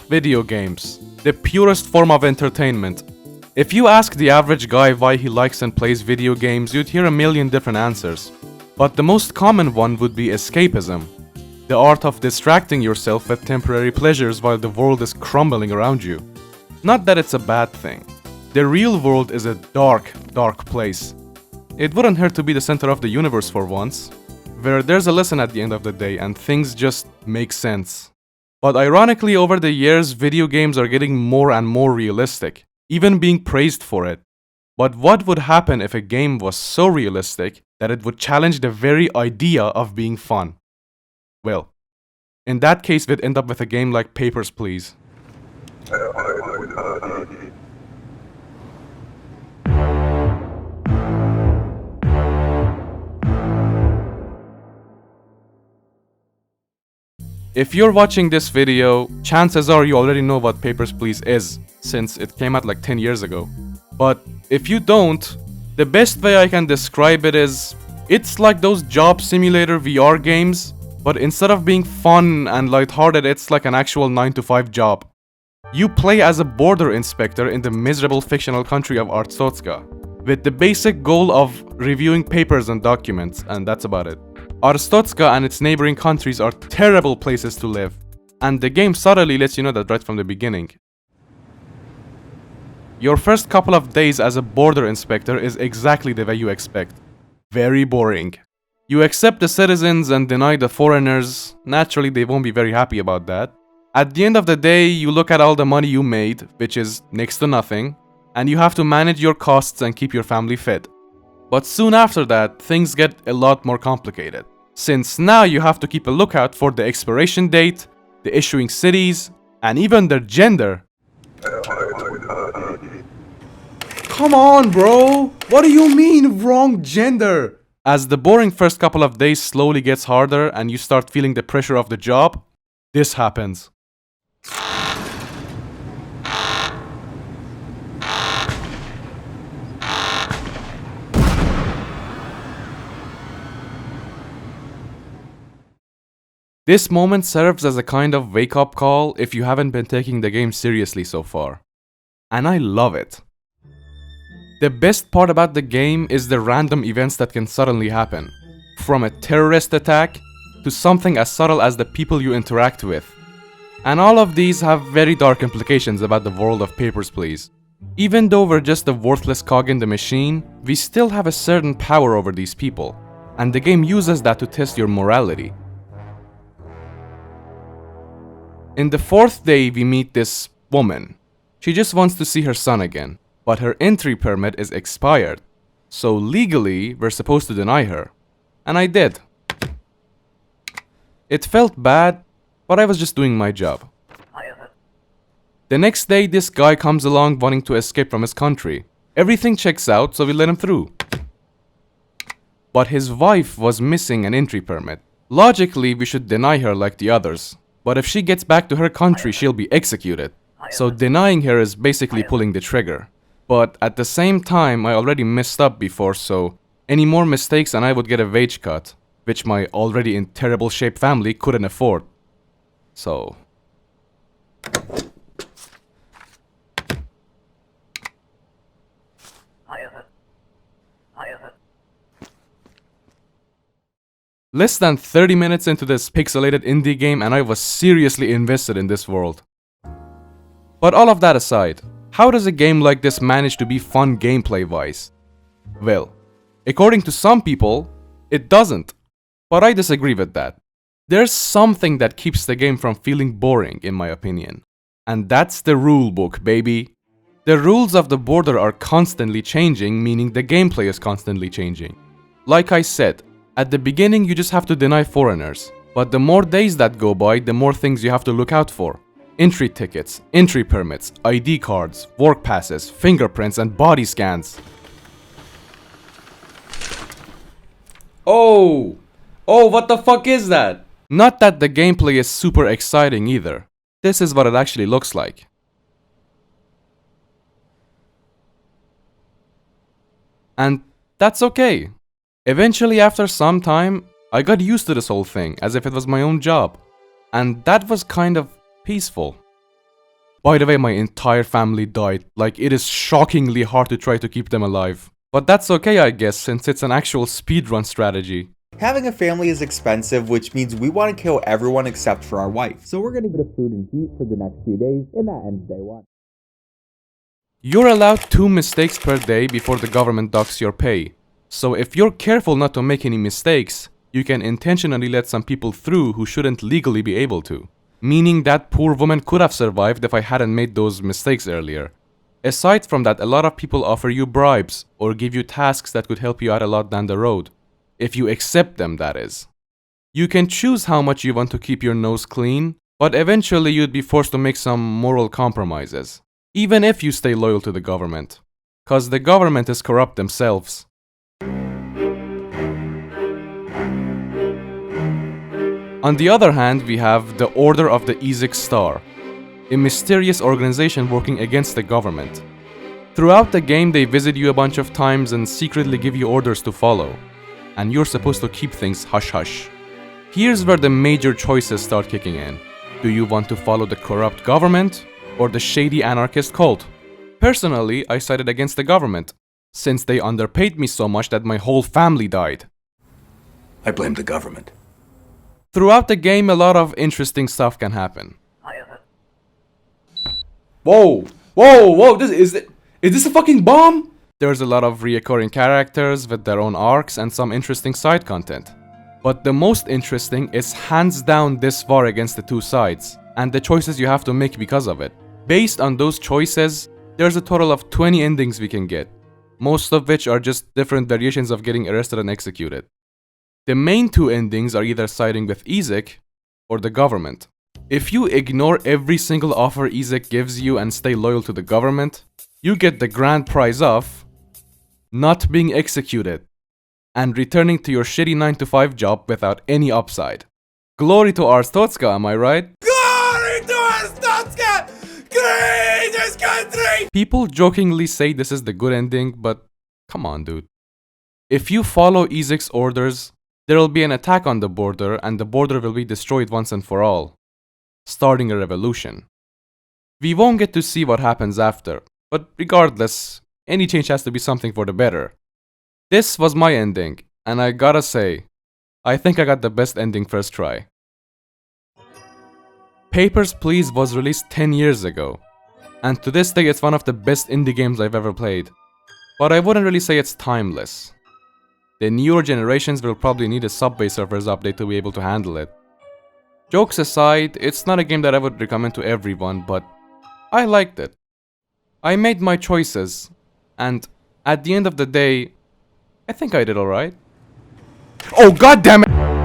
Video games. The purest form of entertainment. If you ask the average guy why he likes and plays video games, you'd hear a million different answers. But the most common one would be escapism. The art of distracting yourself with temporary pleasures while the world is crumbling around you. Not that it's a bad thing. The real world is a dark, dark place. It wouldn't hurt to be the center of the universe for once, where there's a lesson at the end of the day and things just make sense. But ironically, over the years, video games are getting more and more realistic, even being praised for it. But what would happen if a game was so realistic that it would challenge the very idea of being fun? Well, in that case, we'd end up with a game like Papers, Please. If you're watching this video, chances are you already know what Papers, Please is, since it came out like 10 years ago. But if you don't, the best way I can describe it is, it's like those job simulator VR games, but instead of being fun and lighthearted, it's like an actual 9-to-5 job. You play as a border inspector in the miserable fictional country of Arstotzka, with the basic goal of reviewing papers and documents, and that's about it. Arstotzka and its neighboring countries are terrible places to live, and the game subtly lets you know that right from the beginning. Your first couple of days as a border inspector is exactly the way you expect. Very boring. You accept the citizens and deny the foreigners. Naturally, they won't be very happy about that. At the end of the day, you look at all the money you made, which is next to nothing, and you have to manage your costs and keep your family fed. But soon after that, things get a lot more complicated, since now you have to keep a lookout for the expiration date, the issuing cities, and even their gender. Come on, bro! What do you mean, wrong gender? As the boring first couple of days slowly gets harder and you start feeling the pressure of the job, this happens. This moment serves as a kind of wake-up call if you haven't been taking the game seriously so far. And I love it. The best part about the game is the random events that can suddenly happen. From a terrorist attack to something as subtle as the people you interact with. And all of these have very dark implications about the world of Papers, Please. Even though we're just a worthless cog in the machine, we still have a certain power over these people. And the game uses that to test your morality. In the fourth day, we meet this woman. She just wants to see her son again, but her entry permit is expired. So legally, we're supposed to deny her. And I did. It felt bad, but I was just doing my job. The next day, this guy comes along wanting to escape from his country. Everything checks out, so we let him through. But his wife was missing an entry permit. Logically, we should deny her like the others. But if she gets back to her country, she'll be executed. So denying her is basically pulling the trigger. But at the same time, I already messed up before, so any more mistakes and I would get a wage cut, which my already in terrible shape family couldn't afford. So... Less than 30 minutes into this pixelated indie game and I was seriously invested in this world. But all of that aside, how does a game like this manage to be fun gameplay-wise? Well, according to some people, it doesn't. But I disagree with that. There's something that keeps the game from feeling boring, in my opinion. And that's the rulebook, baby. The rules of the border are constantly changing, meaning the gameplay is constantly changing. Like I said, at the beginning you just have to deny foreigners, but the more days that go by, the more things you have to look out for. Entry tickets, entry permits, ID cards, work passes, fingerprints and body scans. Oh, what the fuck is that? Not that the gameplay is super exciting either. This is what it actually looks like. And that's okay. Eventually, after some time, I got used to this whole thing, as if it was my own job. And that was kind of peaceful. By the way, my entire family died. Like, it is shockingly hard to try to keep them alive. But that's okay, I guess, since it's an actual speedrun strategy. Having a family is expensive, which means we want to kill everyone except for our wife. So we're gonna get food and heat for the next few days, and that ends day 1. You're allowed 2 mistakes per day before the government docks your pay. So if you're careful not to make any mistakes, you can intentionally let some people through who shouldn't legally be able to. Meaning that poor woman could have survived if I hadn't made those mistakes earlier. Aside from that, a lot of people offer you bribes or give you tasks that could help you out a lot down the road. If you accept them, that is. You can choose how much you want to keep your nose clean, but eventually you'd be forced to make some moral compromises. Even if you stay loyal to the government. 'Cause the government is corrupt themselves. On the other hand, we have the Order of the Ezek Star, a mysterious organization working against the government. Throughout the game, they visit you a bunch of times and secretly give you orders to follow, and you're supposed to keep things hush-hush. Here's where the major choices start kicking in. Do you want to follow the corrupt government, or the shady anarchist cult? Personally, I sided against the government, since they underpaid me so much that my whole family died. I blame the government. Throughout the game, a lot of interesting stuff can happen. Whoa! Whoa! Whoa! Is this a fucking bomb? There's a lot of reoccurring characters with their own arcs and some interesting side content. But the most interesting is hands down this war against the two sides, and the choices you have to make because of it. Based on those choices, there's a total of 20 endings we can get, most of which are just different variations of getting arrested and executed. The main 2 endings are either siding with Ezek or the government. If you ignore every single offer Ezek gives you and stay loyal to the government, you get the grand prize of not being executed and returning to your shitty 9-to-5 job without any upside. Glory to Arstotzka, am I right? Glory to Arstotzka! Greatest country! People jokingly say this is the good ending, but come on, dude. If you follow Ezek's orders, there will be an attack on the border, and the border will be destroyed once and for all, starting a revolution. We won't get to see what happens after, but regardless, any change has to be something for the better. This was my ending, and I gotta say, I think I got the best ending first try. Papers, Please was released 10 years ago, and to this day it's one of the best indie games I've ever played, but I wouldn't really say it's timeless. The newer generations will probably need a Subway Surfers update to be able to handle it. Jokes aside, it's not a game that I would recommend to everyone, but I liked it. I made my choices, and at the end of the day, I think I did alright. Oh, god damn it!